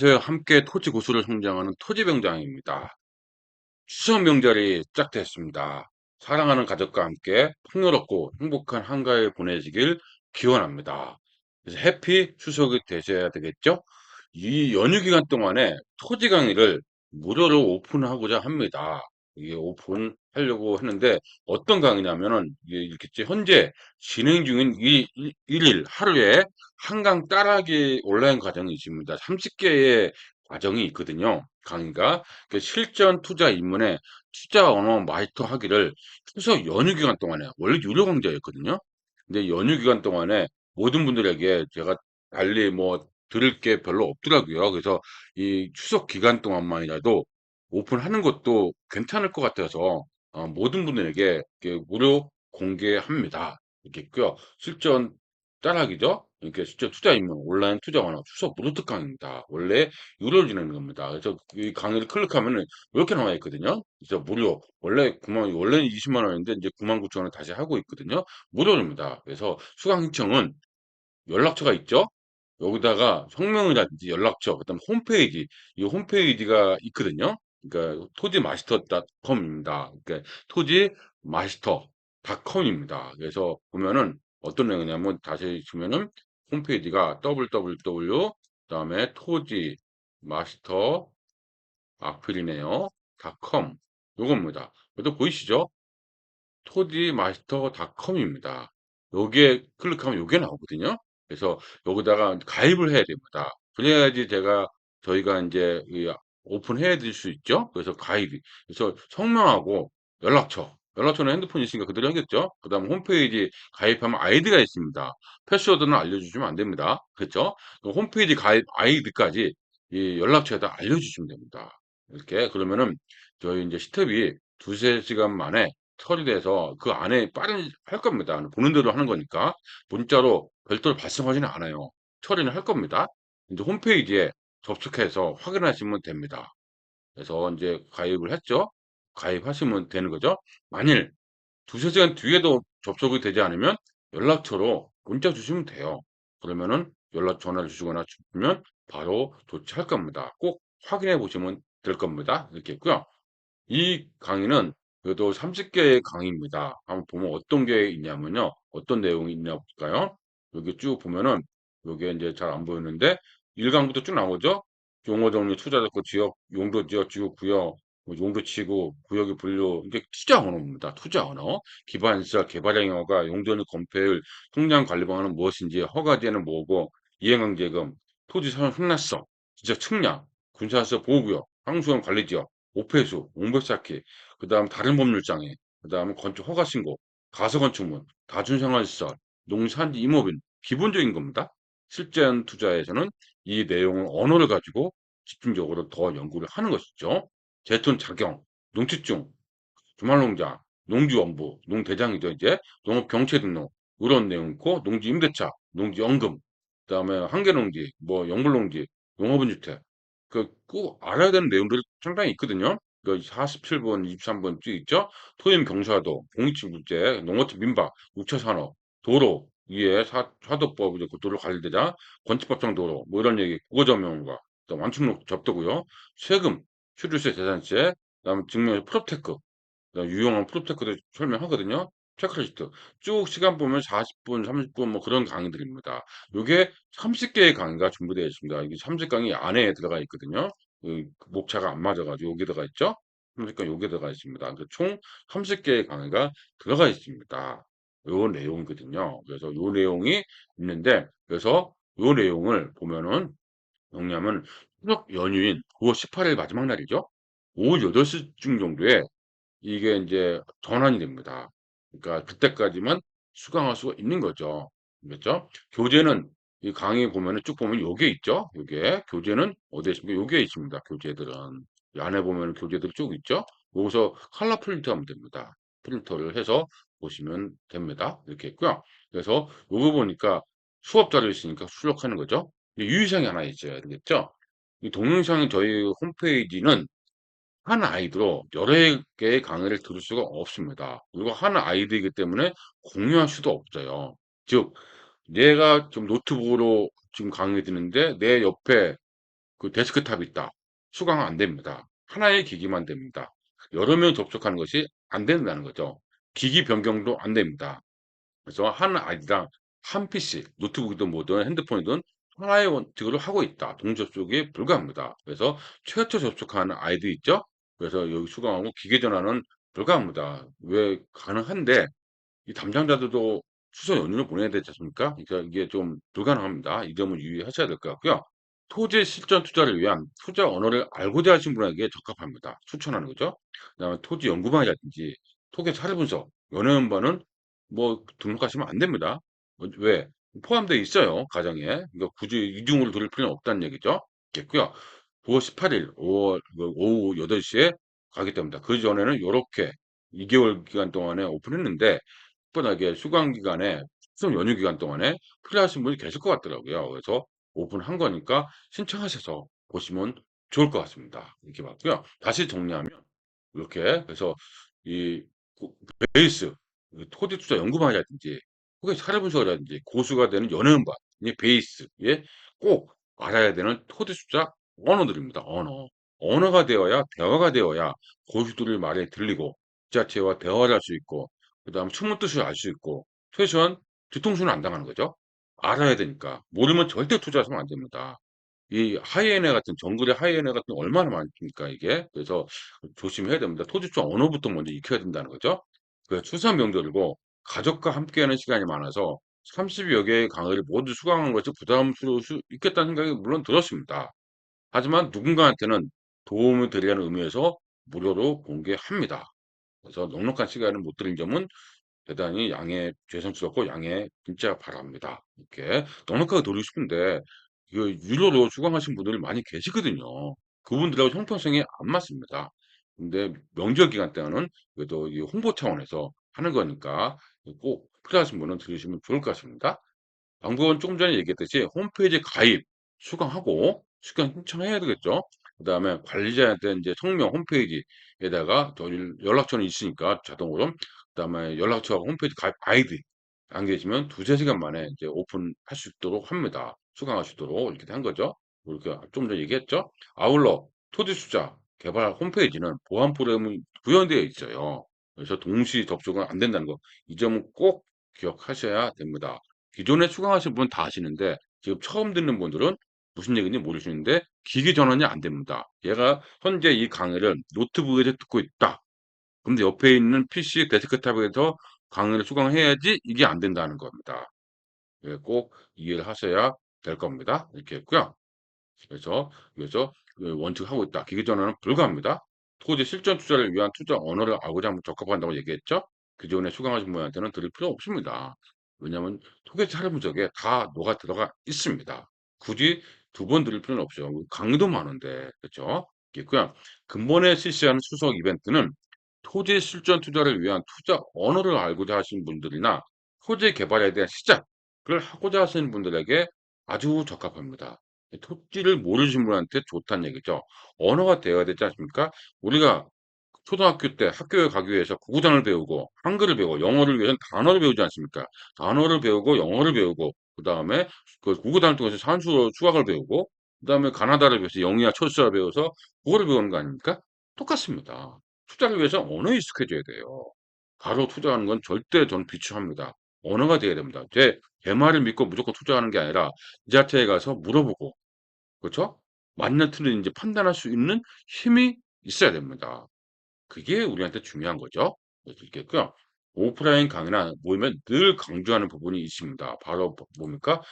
안녕하세요. 함께 토지 고수를 성장하는 토지병장입니다. 추석 명절이 시작됐습니다. 사랑하는 가족과 함께 풍요롭고 행복한 한가위 보내시길 기원합니다. 그래서 해피 추석이 되셔야 되겠죠? 이 연휴 기간 동안에 토지 강의를 무료로 오픈하고자 합니다. 이게 오픈하려고 하는데 어떤 강의냐면은 이게 이렇게 현재 진행 중인 일일 하루에 한강 따라하기 온라인 과정이 있습니다. 30개의 과정이 있거든요. 강의가. 실전 투자 입문에 투자 언어 마스터 하기를 추석 연휴 기간 동안에 원래 유료 강좌였거든요. 근데 연휴 기간 동안에 모든 분들에게 제가 달리 뭐 들을 게 별로 없더라고요. 그래서 이 추석 기간 동안만이라도 오픈하는 것도 괜찮을 것 같아서 모든 분들에게 이렇게 무료 공개합니다. 이렇게 있고요. 실전 따라하기죠. 이렇게 실전 투자 입문 온라인 투자 완화 추석 무료 특강입니다. 원래 유료로 진행하는 겁니다. 그래서 이 강의를 클릭하면은 이렇게 나와 있거든요. 그래서 무료 원래는 20만 원인데 이제 9만 9천 원 다시 하고 있거든요. 무료입니다. 그래서 수강 신청은 연락처가 있죠. 여기다가 성명이라든지 연락처, 그다음 홈페이지, 이 홈페이지가 있거든요. 그러니까 토지마스터.com입니다. 그러니까 토지마스터.com입니다. 그래서 보면은 어떤 내용이냐면 다시 치면은 홈페이지가 www 그다음에 토지마스터 악필이네요. .com 요겁니다. 그래도 보이시죠? 토지마스터.com입니다. 여기에 클릭하면 요게 나오거든요. 그래서 여기다가 가입을 해야 됩니다. 그래야지 저희가 인제 오픈해 드릴 수 있죠. 그래서 가입이. 그래서 성명하고 연락처는 핸드폰이 있으니까 그대로 하겠죠. 그다음에 홈페이지 가입하면 아이디가 있습니다. 패스워드는 알려주시면 안 됩니다. 그렇죠? 그 홈페이지 가입 아이디까지 이 연락처에다 알려주시면 됩니다. 이렇게 그러면은 저희 인제 스텝이 2-3 시간 만에 처리돼서 그 안에 빠른 할 겁니다. 보는 대로 하는 거니까. 문자로 별도로 발송하지는 않아요. 처리는 할 겁니다. 인제 홈페이지에 접속해서 확인하시면 됩니다. 그래서 인제 가입을 했죠. 가입하시면 되는 거죠. 만일 2-3 시간 뒤에도 접속이 되지 않으면 연락처로 문자 주시면 돼요. 그러면은 전화를 주시거나 주면 바로 조치할 겁니다. 꼭 확인해 보시면 될 겁니다. 이렇게 있고요. 이 강의는 그래도 30개의 강의입니다. 한번 보면 어떤 게 있냐면요. 어떤 내용이 있나 볼까요? 여기 쭉 보면은 요게 인제 잘 안 보이는데 1 강부터 쭉 나오죠. 용어 정리, 투자 접근, 지역, 용도 지역, 지구 구역, 뭐 용도 지구, 구역의 분류 이게 투자 언어입니다. 투자 언어. 기반 시설, 개발형 영어가 용도는 건폐율, 통장 관리 방안은 무엇인지, 허가제는 뭐고, 이행강제금, 토지 사용 흥락성, 지적 측량, 군사시설 보호구역, 황수원 관리지역 오폐수, 옹벽쌓기, 그다음 다른 법률 장애, 그다음에 건축 허가 신고, 가서건축물, 다중생활시설, 농산지 임업인 기본적인 겁니다. 실전 투자에서는 이 내용을 언어를 가지고 집중적으로 더 연구를 하는 것이죠. 제톤 작용, 농지증, 주말농장, 농지원부, 농대장이죠 이제, 농업경채 등록 이런 내용 있고 농지임대차, 농지연금, 그다음에 한계농지, 뭐 영불농지, 농업인주택 꼭 알아야 되는 내용들이 상당히 있거든요. 그 47번, 23번 쭉 있죠. 토임 경사도, 공익지구제, 농어촌 민박, 6차 산업, 도로 위에 사도법 이제 그 도로 관리대장, 건축법상 도로 뭐 이런 얘기, 국어점용과 완충록 접도고요. 세금, 취득세, 재산세, 그다음에 증명 프로테크 유용한 프로테크도 설명하거든요. 체크리스트. 쭉 시간 보면 40분, 30분 뭐 그런 강의들입니다. 요게 30개의 강의가 준비되어 있습니다. 이게 30강이 안에 들어가 있거든요. 목차가 안 맞아 가지고 여기 들어가 있죠. 30강 여기에 들어가 있습니다. 총 30개의 강의가 들어가 있습니다. 요 내용이거든요. 그래서 요 내용이 있는데 그래서 요 내용을 보면은 뭐냐면 추석 연휴인 9월 18일 마지막 날이죠. 오후 8시쯤 정도에 이게 인제 전환이 됩니다. 그러니까 그때까지만 수강할 수가 있는 거죠. 알겠죠? 교재는 이 강의 보면은 쭉 보면 요게 있죠. 요게 교재는 어디에 있습니까? 요게 있습니다, 교재들은. 이 안에 보면은 교재들이 쭉 있죠. 여기서 컬러 프린트하면 됩니다. 프린터를 해서 보시면 됩니다. 이렇게 있고요. 그래서 요거 보니까 수업 자료 있으니까 출력하는 거죠. 이 유의사항이 하나 있어야 되겠죠. 이 동영상 저희 홈페이지는 한 아이디로 여러 개의 강의를 들을 수가 없습니다. 그리고 한 아이디이기 때문에 공유할 수도 없어요. 즉 내가 좀 노트북으로 지금 강의 듣는데 내 옆에 그 데스크탑이 있다. 수강 안 됩니다. 하나의 기기만 됩니다. 여러 명 접속하는 것이 안 된다는 거죠. 기기 변경도 안 됩니다. 그래서 한 아이디랑 한 PC, 노트북이든 뭐든 핸드폰이든 하나의 원칙으로 하고 있다. 동시 접속이 불가합니다. 그래서 최초 접속하는 아이디 있죠? 그래서 여기 수강하고 기계 전환은 불가합니다. 왜 가능한데 이 담당자들도 추석 연휴를 보내야 되지 않습니까? 그러니까 이게 좀 불가능합니다. 이 점을 유의하셔야 될 것 같고요. 토지 실전 투자를 위한 투자 언어를 알고자 하신 분에게 적합합니다. 추천하는 거죠. 그다음에 토지 연구망이라든지 토기 사례 분석, 연회원반은 뭐 등록하시면 안 됩니다. 왜? 포함되어 있어요, 가정에. 그러니까 굳이 이중으로 들을 필요는 없다는 얘기죠. 겠고요. 9월 18일 오후 8시에 가기 때문에 그 전에는 요렇게 2개월 기간 동안에 오픈했는데 특별하게 수강 기간에 추석 연휴 기간 동안에 필요하신 분이 계실 것 같더라고요. 그래서 오픈한 거니까 신청하셔서 보시면 좋을 것 같습니다. 이렇게 봤고요. 다시 정리하면 이렇게 그래서 이 베이스 토지 투자 연구반이라든지 혹은 사례 분석이라든지 고수가 되는 연회원반 이 베이스에 꼭 알아야 되는 토지 투자 언어들입니다. 언어가 되어야 대화가 되어야 고수들의 말에 들리고 지자체와 대화를 할 수 있고 그다음에 숨은 뜻을 알 수 있고 최소한 뒤통수는 안 당하는 거죠. 알아야 되니까. 모르면 절대 투자하시면 안 됩니다. 이 하이에나 같은 정글의 하이에나 같은 얼마나 많습니까 이게. 그래서 조심해야 됩니다. 토지투자 언어부터 먼저 익혀야 된다는 거죠. 그 추석 명절이고 가족과 함께하는 시간이 많아서 30여 개의 강의를 모두 수강하는 것이 부담스러울 수 있겠다는 생각이 물론 들었습니다. 하지만 누군가한테는 도움을 드리려는 의미에서 무료로 공개합니다. 그래서 넉넉한 시간을 못 드린 점은 대단히 양해 죄송스럽고 양해 진짜 바랍니다. 이렇게 넉넉하게 드리고 싶은데 이거 유료로 수강하신 분들이 많이 계시거든요. 그분들하고 형평성이 안 맞습니다. 근데 명절 기간 때는 그래도 이 홍보 차원에서 하는 거니까 꼭 필요하신 분은 들으시면 좋을 것 같습니다. 방법은 조금 전에 얘기했듯이 홈페이지 가입, 수강하고 수강 신청해야 되겠죠. 그다음에 관리자한테 이제 성명 홈페이지에다가 저 연락처는 있으니까 자동으로 그다음에 연락처하고 홈페이지 가입 아이디 남겨주시면 두세 시간 만에 이제 오픈할 수 있도록 합니다. 수강할 수 있도록 이렇게 한 거죠. 이렇게 좀 전에 얘기했죠. 아울러 토지수자 개발 홈페이지는 보안 프로그램이 구현되어 있어요. 그래서 동시 접속은 안 된다는 거. 이 점은 꼭 기억하셔야 됩니다. 기존에 수강하신 분은 다 아시는데 지금 처음 듣는 분들은 무슨 얘기인지 모르시는데 기기 전환이 안 됩니다. 얘가 현재 이 강의를 노트북에서 듣고 있다. 근데 옆에 있는 PC 데스크탑에서 강의를 수강해야지 이게 안 된다는 겁니다. 예, 꼭 이해를 하셔야 될 겁니다. 이렇게 했고요. 그래서 그 원칙하고 있다. 기기 전환은 불가합니다. 토지 실전 투자를 위한 투자 언어를 알고자 하면 적합한다고 얘기했죠. 기존에 수강하신 분한테는 들을 필요 없습니다. 왜냐하면 토지 사례 분석에 다 녹아 들어가 있습니다. 굳이 두 번 들을 필요는 없죠. 강의도 많은데 그렇죠? 있고요. 근본에 실시하는 수석 이벤트는 토지 실전 투자를 위한 투자 언어를 알고자 하시는 분들이나 토지 개발에 대한 시작을 하고자 하시는 분들에게 아주 적합합니다. 토지를 모르시는 분한테 좋다는 얘기죠. 언어가 되어야 되지 않습니까? 우리가 초등학교 때 학교에 가기 위해서 구구단을 배우고 한글을 배우고 영어를 위해서는 단어를 배우지 않습니까? 단어를 배우고 영어를 배우고 그다음에 그 구구단을 통해서 산수 수학을 배우고 그다음에 가나다를 위해서 영어와 철수를 배워서 국어를 배우는 거 아닙니까? 똑같습니다. 투자를 위해서 언어에 익숙해져야 돼요. 바로 투자하는 건 절대 저는 비추합니다. 언어가 돼야 됩니다. 제 말을 믿고 무조건 투자하는 게 아니라 지자체에 가서 물어보고 그렇죠? 맞는 틀린지 판단할 수 있는 힘이 있어야 됩니다. 그게 우리한테 중요한 거죠. 그래서 있겠고요. 오프라인 강의나 모이면 늘 강조하는 부분이 있습니다. 바로 뭡니까?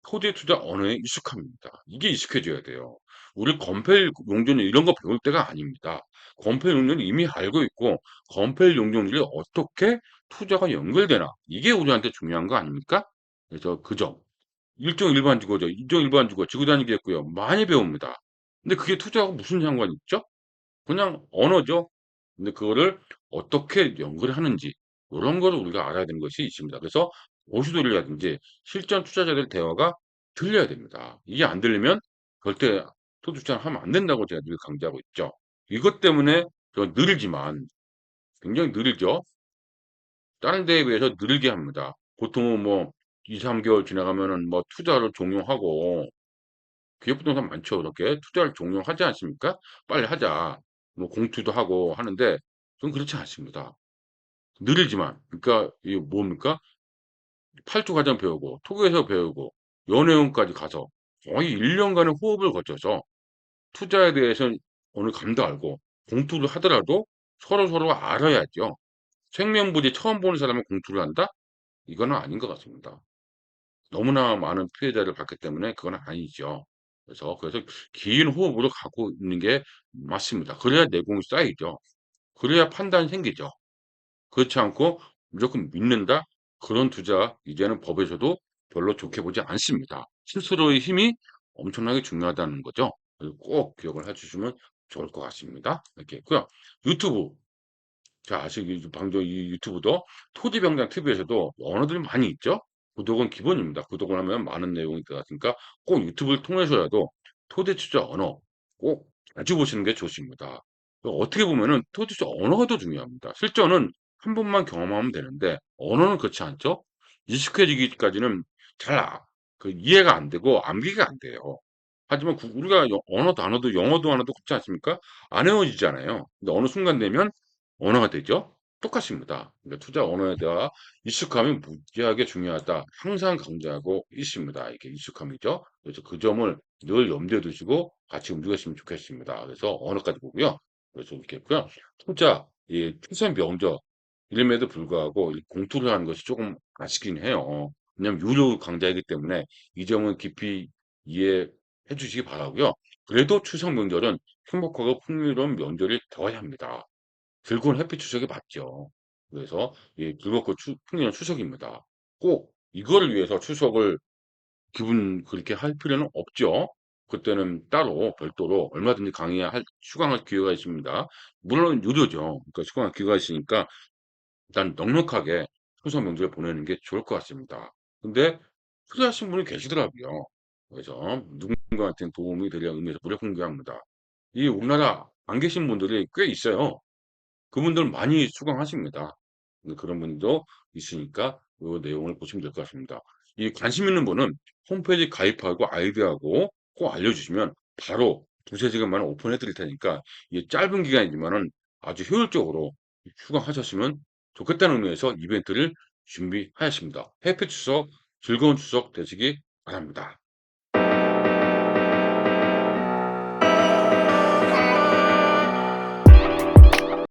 토지 투자 언어에 익숙합니다. 이게 익숙해져야 돼요. 우리 건폐 용도는 이런 거 배울 때가 아닙니다. 건폐 용도는 이미 알고 있고 건폐 용도들이 어떻게 투자가 연결되나 이게 우리한테 중요한 거 아닙니까? 그래서 그 점. 일종 일반 주거죠. 일종 일반 주거 지구 단위기 했고요. 많이 배웁니다. 근데 그게 투자하고 무슨 상관이 있죠? 그냥 언어죠. 근데 그거를 어떻게 연결하는지 요런 거를 우리가 알아야 되는 것이 있습니다. 그래서 고수들이라든지 실전 투자자들 대화가 들려야 됩니다. 이게 안 들리면 절대 토지 투자를 하면 안 된다고 제가 늘 강조하고 있죠. 이것 때문에 저 느리지만 굉장히 느리죠. 다른 데에 비해서 느리게 합니다. 보통은 뭐 2-3개월 지나가면은 뭐 투자를 종료하고 기업부동산 많죠. 이렇게 투자를 종종 하지 않습니까? "빨리 하자." 뭐 공투도 하고 하는데 저는 그렇지 않습니다. 느리지만 그러니까 이게 뭡니까? 8주 과정 배우고 토교에서 배우고 연회원까지 가서 거의 1 년간의 호흡을 거쳐서 투자에 대해서는 어느 감도 알고 공투를 하더라도 서로서로 알아야죠. 생명부지 처음 보는 사람은 공투를 한다? 이거는 아닌 것 같습니다. 너무나 많은 피해자를 봤기 때문에 그건 아니죠. 그래서 긴 호흡으로 가고 있는 게 맞습니다. 그래야 내공이 쌓이죠. 그래야 판단이 생기죠. 그렇지 않고 무조건 믿는다? 그런 투자 이제는 법에서도 별로 좋게 보지 않습니다. 스스로의 힘이 엄청나게 중요하다는 거죠. 그래서 꼭 기억을 해 주시면 좋을 것 같습니다. 이렇게 있고요. 유튜브 자 아시기 방금 이 유튜브도 토지병장 TV에서도 언어들이 많이 있죠. 구독은 기본입니다. 구독을 하면 많은 내용이 들어가니까 꼭 유튜브를 통해서라도 토지 투자 언어 꼭 자주 보시는 게 좋습니다. 어떻게 보면은 토지 투자 언어가 더 중요합니다. 실전은 한 번만 경험하면 되는데 언어는 그렇지 않죠. 익숙해지기까지는 잘 이해가 안 되고 암기가 안 돼요. 하지만 우리가 언어 단어도 영어도 하나도 그렇지 않습니까? 안 외워지잖아요. 근데 어느 순간 되면 언어가 되죠. 똑같습니다. 그러니까 투자 언어에 대한 익숙함이 무지하게 중요하다. 항상 강조하고 있습니다. 이게 익숙함이죠. 그래서 그 점을 늘 염두에 두시고 같이 움직였으면 좋겠습니다. 그래서 언어까지 보고요. 그래서 이렇게 했고요. 투자, 출산 명저 이름에도 불구하고 이 공투를 하는 것이 조금 아쉽긴 해요. 왜냐하면 유료 강좌이기 때문에 이 점은 깊이 이해해 주시기 바라고요. 그래도 추석 명절은 행복하고 풍요로운 명절이 되어야 합니다. 즐거운 햇빛 추석이 맞죠. 그래서 즐겁고 풍요로운 추석입니다. 꼭 이거를 위해서 추석을 기분 그렇게 할 필요는 없죠. 그때는 따로 별도로 얼마든지 강의할 수강할 기회가 있습니다. 물론 유료죠. 그러니까 수강할 기회가 있으니까 일단 넉넉하게 추석 명절 보내는 게 좋을 것 같습니다. 근데 필요하신 분이 계시더라고요. 그래서 누군가한테 도움이 되려 의미에서 무료 공개합니다. 이 우리나라 안 계신 분들이 꽤 있어요. 그분들 많이 수강하십니다. 근데 그런 분도 있으니까 요 내용을 보시면 될 것 같습니다. 이 관심 있는 분은 홈페이지 가입하고 아이디하고 꼭 알려주시면 바로 두세 시간 만에 오픈해 드릴 테니까 이게 짧은 기간이지만은 아주 효율적으로 수강하셨으면 좋겠다는 의미에서 이벤트를 준비하였습니다. 해피 추석, 즐거운 추석 되시기 바랍니다.